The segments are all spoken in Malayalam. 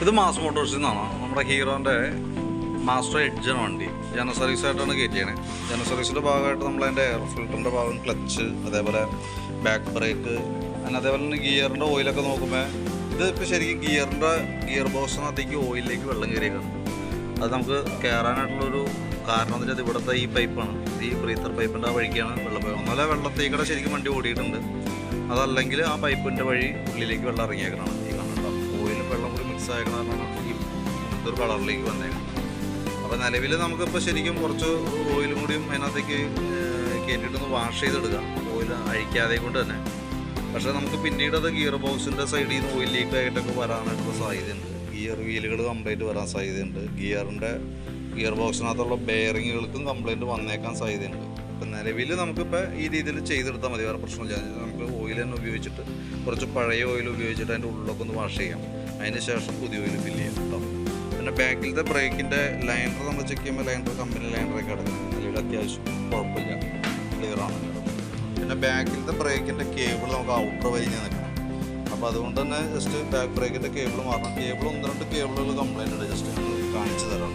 ഇത് മാസ് മോട്ടോഴ്സിൽ നിന്നാണ്. നമ്മുടെ ഹീറോൻ്റെ മാസ്റ്റർ എഡ്ജാണ് വണ്ടി. ജനറൽ സർവീസായിട്ടാണ് കയറ്റിയത്. ജനറൽ സർവീസിൻ്റെ ഭാഗമായിട്ട് നമ്മളതിൻ്റെ എയർ ഫിൽറ്ററിൻ്റെ ഭാഗം, ക്ലച്ച്, അതേപോലെ ബാക്ക് ബ്രേക്ക്, അതേപോലെ തന്നെ ഗിയറിൻ്റെ ഓയിലൊക്കെ നോക്കുമ്പോൾ ഇത് ഇപ്പോൾ ശരിക്കും ഗിയർ ബോക്സിനകത്തേക്ക് ഓയിലിലേക്ക് വെള്ളം കയറിയേക്കാണ്. അത് നമുക്ക് കയറാനായിട്ടുള്ളൊരു കാരണം എന്ന് വെച്ചാൽ ഇവിടുത്തെ ഈ പൈപ്പാണ്, ഈ ബ്രീത്തർ പൈപ്പിൻ്റെ ആ വഴിക്കാണ് വെള്ളം പോയത്. ഒന്നല്ല വെള്ളത്തേക്കടെ ശരിക്കും വണ്ടി ഓടിയിട്ടുണ്ട്, അതല്ലെങ്കിൽ ആ പൈപ്പിൻ്റെ വഴി ഉള്ളിലേക്ക് വെള്ളം ഇറങ്ങിയേക്കണം. ഈ കാണുന്നുണ്ടോ, ഓയിലും വെള്ളം കൂടി മിക്സ് ആയ കാരണമാണ് ഈ ഇതൊരു കളറിലേക്ക് വന്നേക്കുന്നത്. അപ്പോൾ നിലവിൽ നമുക്കിപ്പോൾ ശരിക്കും കുറച്ച് ഓയിലും കൂടിയും അതിനകത്തേക്ക് കയറ്റിയിട്ടൊന്ന് വാഷ് ചെയ്തെടുക്കാം, ഓയിൽ അഴിക്കാതെ കൊണ്ട് തന്നെ. പക്ഷേ നമുക്ക് പിന്നീട് അത് ഗിയർ ബോക്സിൻ്റെ സൈഡിൽ നിന്ന് ഓയിൽ ലീക്ക് ആയിട്ടൊക്കെ വരാനായിട്ടുള്ള സാധ്യതയുണ്ട്. ഗിയർ വീലുകൾ കംപ്ലൈൻറ്റ് വരാൻ സാധ്യതയുണ്ട്. ഗിയർ ബോക്സിനകത്തുള്ള ബെയറിങ്ങുകൾക്കും കംപ്ലൈൻറ്റ് വന്നേക്കാൻ സാധ്യതയുണ്ട്. അപ്പം നിലവിൽ നമുക്കിപ്പോൾ ഈ രീതിയിൽ ചെയ്തെടുത്താൽ മതി, വേറെ പ്രശ്നമില്ല. നമുക്ക് ഓയിൽ തന്നെ ഉപയോഗിച്ചിട്ട് കുറച്ച് പഴയ ഓയിൽ ഉപയോഗിച്ചിട്ട് അതിൻ്റെ ഉള്ളിലൊക്കെ ഒന്ന് വാഷ് ചെയ്യാം. അതിന് ശേഷം പുതിയ ഓയിൽ ഫില്ല് ചെയ്യാം കേട്ടോ. പിന്നെ ബാക്കിലത്തെ ബ്രേക്കിൻ്റെ ലൈനർ നമ്മൾ ചെക്ക് ചെയ്യുമ്പോൾ ലൈനർ കമ്പനി ലൈനറൊക്കെ കിടക്കുന്നത് നിലവിൽ അത്യാവശ്യം കുഴപ്പമില്ല, ക്ലിയറാണ്. പിന്നെ ബാക്കിലത്തെ ബ്രേക്കിൻ്റെ കേബിൾ നമുക്ക് ഔട്ടർ വലിഞ്ഞ് നിൽക്കണം. അപ്പോൾ അതുകൊണ്ട് തന്നെ ജസ്റ്റ് ബാക്ക് ബ്രേക്കിൻ്റെ കേബിൾ മാറണം. കേബിൾ 1-2 കേബിളുകൾ കംപ്ലൈൻ്റ് ഉണ്ട്, ജസ്റ്റ് ഒന്ന് കാണിച്ചു തരാം.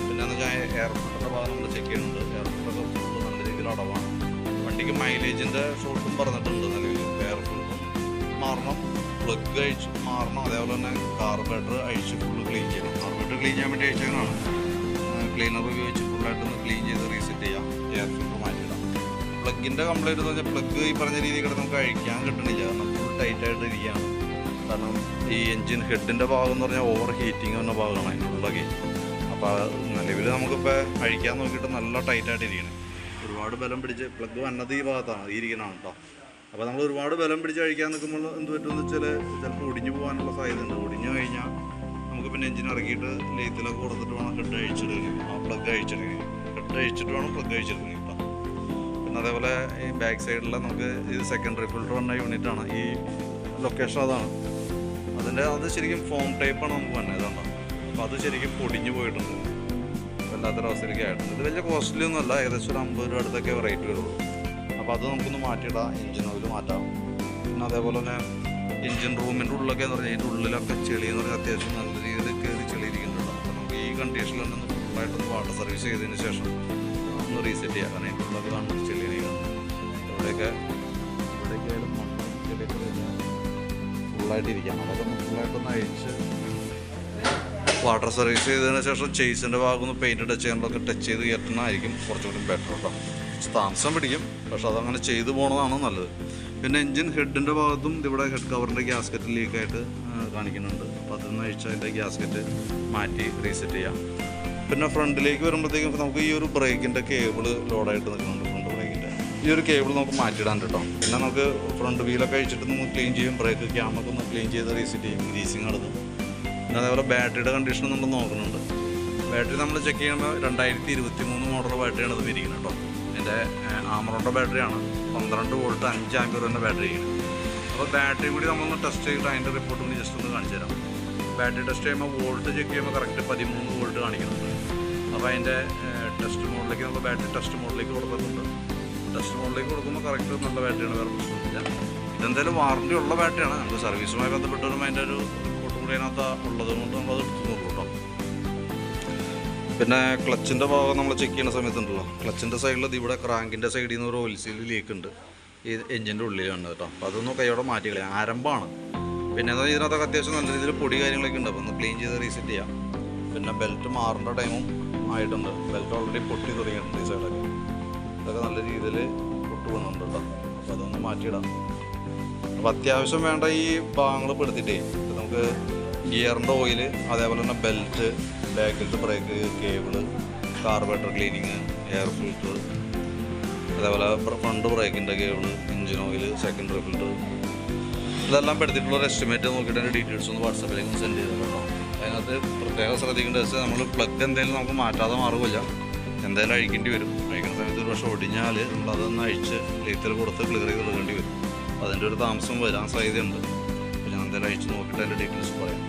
പിന്നെ എന്ന് വെച്ചാൽ എയർ ഫിൽറ്ററിൻ്റെ ഭാഗം നമ്മൾ ചെക്ക് ചെയ്യുന്നുണ്ട്. എയർ ഫിൽറ്ററൊക്കെ നല്ല രീതിയിൽ അടവാണ്. വണ്ടിക്ക് മൈലേജിൻ്റെ ഷോട്ടും പറഞ്ഞിട്ടുണ്ട്. നിലവിൽ എയർ ഫിൽറ്ററും മാറണം, പ്ലഗ് അഴിച്ച് മാറണം, അതേപോലെ തന്നെ കാർബറേറ്റർ അഴിച്ച് ഫുള്ള് ക്ലീൻ ചെയ്യണം. കാർബറേറ്റർ ക്ലീൻ ചെയ്യാൻ വേണ്ടി അഴിച്ചതാണ്. ക്ലീനർ ഉപയോഗിച്ച് ഫുള്ളായിട്ടൊന്ന് ക്ലീൻ ചെയ്ത് റീസെറ്റ് ചെയ്യാം, എയർ ഫിൽറ്റർ മാറ്റിയിടാം. പ്ലഗിൻ്റെ കംപ്ലൈൻറ്റ് എന്ന് പറഞ്ഞാൽ പ്ലഗ് ഈ പറഞ്ഞ രീതിയിൽ കിടന്ന് നമുക്ക് അഴിക്കാൻ കിട്ടണില്ല, കാരണം ഫുൾ ടൈറ്റായിട്ട് ഇരിക്കുകയാണ്. കാരണം ഈ എൻജിൻ ഹെഡിൻ്റെ ഭാഗം എന്ന് പറഞ്ഞാൽ ഓവർ ഹീറ്റിംഗ് എന്ന ഭാഗമാണ് അതിൻ്റെ ഉള്ളൊക്കെ. അപ്പോൾ നിലവിൽ നമുക്കിപ്പോൾ അഴിക്കാൻ നോക്കിയിട്ട് നല്ല ടൈറ്റായിട്ട് ഇരിക്കണം. ഒരുപാട് ബലം പിടിച്ച് പ്ലഗ് വന്നത് ഈ ഭാഗത്താണ്, ഈ ഇരിക്കണതാണ് കേട്ടോ. അപ്പോൾ നമ്മൾ ഒരുപാട് ബലം പിടിച്ച് അഴിക്കാൻ നിൽക്കുമ്പോൾ എന്ത് പറ്റുമെന്ന് വെച്ചാൽ ചിലപ്പോൾ ഒടിഞ്ഞു പോകാനുള്ള സാധ്യതയുണ്ട്. ഒടിഞ്ഞു കഴിഞ്ഞാൽ നമുക്ക് പിന്നെ എൻജിൻ ഇറക്കിയിട്ട് ലെയ്ത്തിലൊക്കെ കൊടുത്തിട്ട് വേണം ഹെഡ് അഴിച്ചെടുക്കുക, ആ പ്ലഗ് അഴിച്ചെടുക്കുക. ഹെഡ് അഴിച്ചിട്ട് വേണം പ്ലഗ് അഴിച്ചെടുക്കുക കേട്ടോ. പിന്നെ അതേപോലെ ഈ ബാക്ക് സൈഡിൽ നമുക്ക് ഇത് സെക്കൻഡറി ഫിൽറ്റർ വന്ന യൂണിറ്റാണ്. ഈ ലൊക്കേഷൻ അതാണ്. അത് ശരിക്കും ഫോം ടൈപ്പാണ് നമുക്ക് വന്നത്, ഇതുണ്ടോ. അപ്പോൾ അത് ശരിക്കും പൊടിഞ്ഞു പോയിട്ടുണ്ട്, വല്ലാത്തൊരവസ്ഥയിലേക്ക് ആയിട്ടുണ്ട്. ഇത് വലിയ കോസ്റ്റ്ലി ഒന്നുമല്ല, ഏകദേശം ഒരു 50 രൂപ അടുത്തൊക്കെ റേറ്റ് വരുള്ളൂ. അപ്പോൾ അത് നമുക്കൊന്ന് മാറ്റിയിടാം, എൻജിൻ ഓയിൽ മാറ്റാം. പിന്നെ അതേപോലെ തന്നെ എൻജിൻ റൂമിൻ്റെ ഉള്ളിലൊക്കെ എന്ന് പറഞ്ഞാൽ ഇതിൻ്റെ ഉള്ളിലൊക്കെ ചെളി എന്ന് പറഞ്ഞാൽ അത്യാവശ്യം നല്ല രീതിയിൽ കയറി ചെളി ഇരിക്കുന്നുണ്ട്. അപ്പോൾ നമുക്ക് ഈ കണ്ടീഷനിൽ തന്നെ ഫുള്ളായിട്ടൊന്ന് വാട്ടർ സർവീസ് ചെയ്തതിന് ശേഷം ഒന്ന് റീസെറ്റ് ചെയ്യാം. കാരണം ഇതിൻ്റെ ഉള്ളത് കാണുന്നത് ചെളിയാണ് കാണുന്നത്. ഇവിടെയൊക്കെ ആയാലും മണ്ണും ചെളിയൊക്കെ ഫുള്ളായിട്ട് ഇരിക്കാം. അതൊക്കെ ഒന്ന് ഫുള്ളായിട്ടൊന്ന് അഴിച്ച് വാട്ടർ സർവീസ് ചെയ്തതിന് ശേഷം ചേസിൻ്റെ ഭാഗം ഒന്ന് പെയിൻറ്റ് ടച്ച് ചെയ്യാനുള്ളതൊക്കെ ടച്ച് ചെയ്ത് കയറ്റുന്നതായിരിക്കും കുറച്ചുകൂടി ബെറ്റർ കേട്ടോ. താമസം പിടിക്കും, പക്ഷെ അതങ്ങനെ ചെയ്തു പോകുന്നതാണ് നല്ലത്. പിന്നെ എൻജിൻ ഹെഡിൻ്റെ ഭാഗത്തും ഇവിടെ ഹെഡ് കവറിൻ്റെ ഗ്യാസ്കറ്റ് ലീക്കായിട്ട് കാണിക്കുന്നുണ്ട്. അപ്പോൾ അതൊന്ന് അഴിച്ച് അതിൻ്റെ ഗ്യാസ്കറ്റ് മാറ്റി റീസെറ്റ് ചെയ്യാം. പിന്നെ ഫ്രണ്ടിലേക്ക് വരുമ്പോഴത്തേക്കും നമുക്ക് ഈ ഒരു ബ്രേക്കിൻ്റെ കേബിൾ ലോഡായിട്ട് നിൽക്കുന്നുണ്ട്. ഫ്രണ്ട് ബ്രേക്കിൻ്റെ ഈ ഒരു കേബിൾ നമുക്ക് മാറ്റിയിടാൻ കേട്ടോ. പിന്നെ നമുക്ക് ഫ്രണ്ട് വീലൊക്കെ അഴിച്ചിട്ട് നമുക്ക് ക്ലീൻ ചെയ്യും, ബ്രേക്ക് ക്യാമൊക്കെ ഒന്ന് ക്ലീൻ ചെയ്ത് റീസെറ്റ് ചെയ്യും, ഗ്രീസിങ് നടത്തും. പിന്നെ അതേപോലെ ബാറ്ററിയുടെ കണ്ടീഷൻ നമ്മൾ നോക്കുന്നുണ്ട്. ബാറ്ററി നമ്മൾ ചെക്ക് ചെയ്യുമ്പോൾ 2023 മോഡൽ ബാറ്ററിയാണ് ഇത് ഇരിക്കുന്നത് കേട്ടോ. എൻ്റെ ആമറോണിൻ്റെ ബാറ്ററിയാണ്, 12 വോൾട്ട് 5 ആമ്പിയറിൻ്റെ ബാറ്ററി ഇരിക്കുന്നത്. അപ്പോൾ ബാറ്ററി കൂടി നമ്മളൊന്ന് ടെസ്റ്റ് ചെയ്തിട്ട് അതിൻ്റെ റിപ്പോർട്ട് കൂടി ജസ്റ്റ് ഒന്ന് കാണിച്ചു തരാം. ബാറ്ററി ടെസ്റ്റ് ചെയ്യുമ്പോൾ വോൾട്ട് ചെക്ക് ചെയ്യുമ്പോൾ കറക്റ്റ് 13 വോൾട്ട് കാണിക്കുന്നുണ്ട്. അപ്പോൾ അതിൻ്റെ ടെസ്റ്റ് മോഡിലേക്ക് നമ്മൾ ബാറ്ററി ടെസ്റ്റ് മോഡിലേക്ക് കൊടുത്തിട്ടുണ്ട്. ടെസ്റ്റ് മോഡിലേക്ക് കൊടുക്കുമ്പോൾ കറക്റ്റ് നല്ല ബാറ്ററിയാണ്, വേറെ പ്രശ്നമില്ല. ഇതെന്തായാലും വാറണ്ടി ഉള്ള ബാറ്ററിയാണ്. നമുക്ക് സർവീസുമായി ബന്ധപ്പെട്ട് വരുമ്പോൾ അതിൻ്റെ ഒരു റിപ്പോർട്ടും കൂടി അതിനകത്ത് ഉള്ളത് കൊണ്ട് നമ്മളത് എടുത്ത് നോക്കും കേട്ടോ. പിന്നെ ക്ലച്ചിൻ്റെ ഭാഗം നമ്മൾ ചെക്ക് ചെയ്യുന്ന സമയത്തുണ്ടല്ലോ, ക്ലച്ചിൻ്റെ സൈഡിൽ ഇവിടെ ക്രാങ്കിൻ്റെ സൈഡിൽ നിന്ന് ഒരു ഓയിൽ സീൽ ലീക്ക് ഉണ്ട്, ഈ എൻജിൻ്റെ ഉള്ളിലാണ് കേട്ടോ. അപ്പോൾ അതൊന്നും കൈയോടെ മാറ്റി കളയാം, ആരംഭമാണ്. പിന്നെ എന്താ ഇതിനകത്തൊക്കെ അത്യാവശ്യം നല്ല രീതിയിൽ പൊടി കാര്യങ്ങളൊക്കെ ഉണ്ട്, അപ്പോൾ ഒന്ന് ക്ലീൻ ചെയ്ത് റീസെറ്റ് ചെയ്യാം. പിന്നെ ബെൽറ്റ് മാറേണ്ട ടൈമും ആയിട്ടുണ്ട്. ബെൽറ്റ് ഓൾറെഡി പൊട്ടി തുടങ്ങിയിട്ടുണ്ട് ഈ സൈഡൊക്കെ. ഇതൊക്കെ നല്ല രീതിയിൽ പൊട്ട് പോകുന്നുണ്ട് കേട്ടോ. അപ്പോൾ അതൊന്ന് മാറ്റിയിടാം. അപ്പോൾ അത്യാവശ്യം വേണ്ട ഈ ഭാഗങ്ങൾ പെടുത്തിട്ടേ നമുക്ക് ഗിയറിൻ്റെ ഓയിൽ, അതേപോലെ തന്നെ ബെൽറ്റ്, ബാക്കിലത്തെ brake, cable, carburettor cleaning, air filter, അതേപോലെ ഫ്രണ്ട് ബ്രേക്കിൻ്റെ cable, engine oil, secondary filter, ഇതെല്ലാം പെടുത്തിയിട്ടുള്ള എസ്റ്റിമേറ്റ് നോക്കിയിട്ട് അതിൻ്റെ ഡീറ്റെയിൽസ് ഒന്ന് വാട്സാപ്പിലേക്ക് സെൻഡ് ചെയ്തിട്ടുണ്ടോ. അതിനകത്ത് പ്രത്യേകം ശ്രദ്ധിക്കേണ്ടത് വെച്ചാൽ നമ്മൾ പ്ലഗ് എന്തെങ്കിലും നമുക്ക് മാറ്റാതെ മാറുകയില്ല, എന്തായാലും അഴിക്കേണ്ടി വരും. അഴിക്കുന്ന സമയത്ത് ഒരു പക്ഷേ ഒടിഞ്ഞാൽ നമ്മൾ അതൊന്ന് അഴിച്ച് ലെയ്ത്തിൽ കൊടുത്ത് ക്ലിയർ ചെയ്ത് എടുക്കേണ്ടി വരും. അതിൻ്റെ ഒരു താമസം വരാൻ സാധ്യതയുണ്ട്. അപ്പോൾ ഞാൻ എന്തായാലും അഴിച്ച് നോക്കിയിട്ട് അതിൻ്റെ ഡീറ്റെയിൽസ് പറയാം.